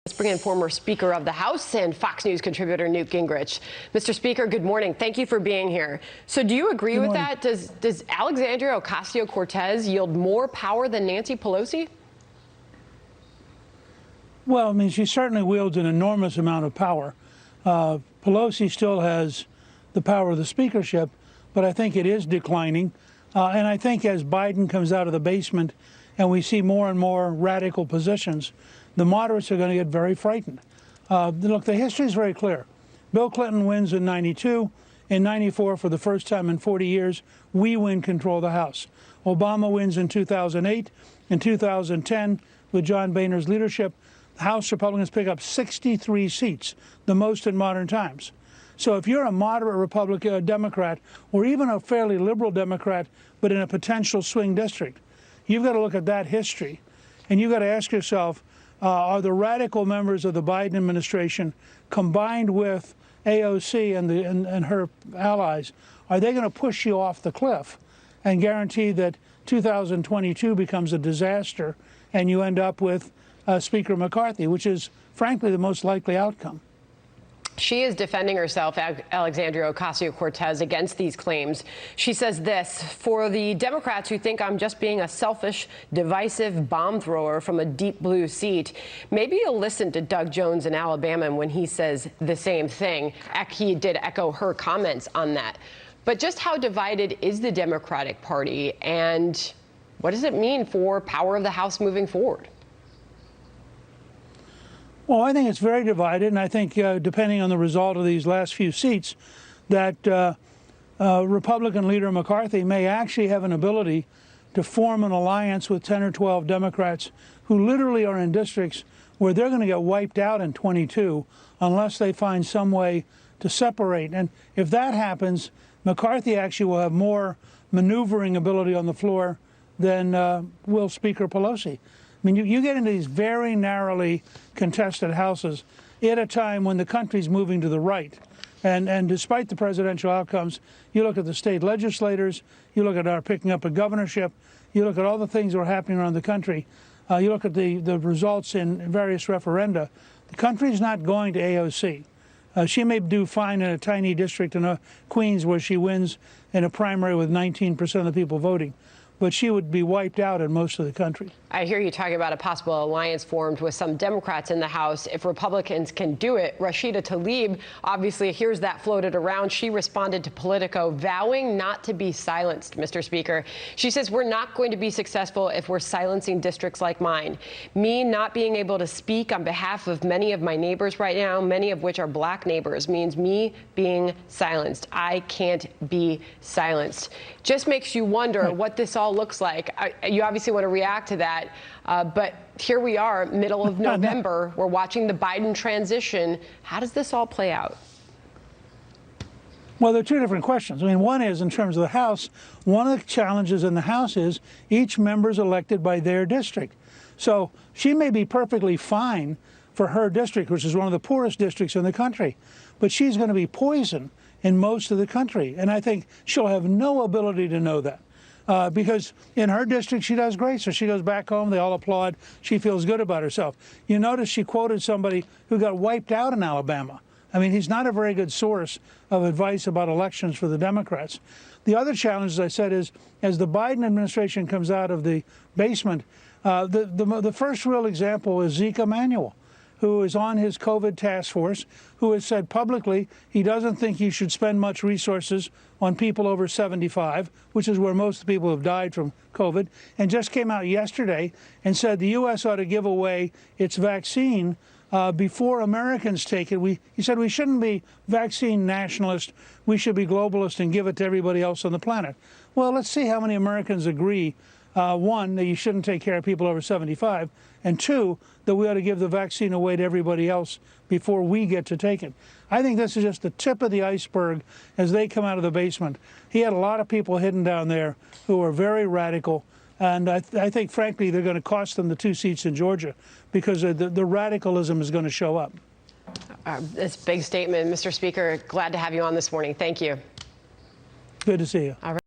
Let's bring in former Speaker of the House and Fox News contributor Newt Gingrich. Mr. Speaker, good morning. Thank you for being here. So do you agree with that? Does Alexandria Ocasio-Cortez yield more power than Nancy Pelosi? Well, I mean, she certainly wields an enormous amount of power. Pelosi still has the power of the speakership, but I think it is declining. And I think as Biden comes out of the basement and we see more and more radical positions, the moderates are going to get very frightened. Look, the history is very clear. Bill Clinton wins in '92. In '94, for the first time in 40 years, we win control of the House. Obama wins in 2008. In 2010, with John Boehner's leadership, the House Republicans pick up 63 seats, the most in modern times. So if you're a moderate Republican, Democrat, or even a fairly liberal Democrat, but in a potential swing district, you've got to look at that history, and you've got to ask yourself, are the radical members of the Biden administration, combined with AOC and her allies, are they going to push you off the cliff and guarantee that 2022 becomes a disaster and you end up with Speaker McCarthy, which is, frankly, the most likely outcome? She is defending herself, Alexandria Ocasio-Cortez, against these claims. She says this: for the Democrats who think I'm just being a selfish, divisive bomb thrower from a deep blue seat, maybe you'll listen to Doug Jones in Alabama when he says the same thing. He did echo her comments on that. But just how divided is the Democratic Party, and what does it mean for power of the House moving forward? Well, I think it's very divided, and I think depending on the result of these last few seats, that Republican leader McCarthy may actually have an ability to form an alliance with 10 or 12 Democrats who literally are in districts where they're going to get wiped out in 22 unless they find some way to separate. And if that happens, McCarthy actually will have more maneuvering ability on the floor than will Speaker Pelosi. I mean, you get into these very narrowly contested houses at a time when the country's moving to the right. And despite the presidential outcomes, you look at the state legislators, you look at our picking up a governorship, you look at all the things that are happening around the country, you look at the results in various referenda. The country's not going to AOC. She may do fine in a tiny district in Queens where she wins in a primary with 19% of the people voting, but she would be wiped out in most of the country. I hear you talking about a possible alliance formed with some Democrats in the House if Republicans can do it. Rashida Tlaib obviously hears that floated around. She responded to Politico, vowing not to be silenced, Mr. Speaker. She says, we're not going to be successful if we're silencing districts like mine. Me not being able to speak on behalf of many of my neighbors right now, many of which are black neighbors, means me being silenced. I can't be silenced. Just makes you wonder what this all looks like. You obviously want to react to that. But here we are, middle of November. We're watching the Biden transition. How does this all play out? Well, there are two different questions. I mean, one is in terms of the House. One of the challenges in the House is each member is elected by their district. So she may be perfectly fine for her district, which is one of the poorest districts in the country, but she's going to be poison in most of the country. And I think she'll have no ability to know that. Because in her district, she does great. So she goes back home. They all applaud. She feels good about herself. You notice she quoted somebody who got wiped out in Alabama. I mean, he's not a very good source of advice about elections for the Democrats. The other challenge, as I said, is as the Biden administration comes out of the basement, the first real example is Zeke Emanuel, who is on his COVID task force, who has said publicly he doesn't think you should spend much resources on people over 75, which is where most of the people have died from COVID, and just came out yesterday and said the U.S. ought to give away its vaccine before Americans take it. He said we shouldn't be vaccine nationalist. We should be globalist and give it to everybody else on the planet. Well, let's see how many Americans agree. One, that you shouldn't take care of people over 75, and two, that we ought to give the vaccine away to everybody else before we get to take it. I think this is just the tip of the iceberg as they come out of the basement. He had a lot of people hidden down there who are very radical, and I think, frankly, they're going to cost them the 2 seats in Georgia because the radicalism is going to show up. This big statement, Mr. Speaker. Glad to have you on this morning. Thank you. Good to see you. All right.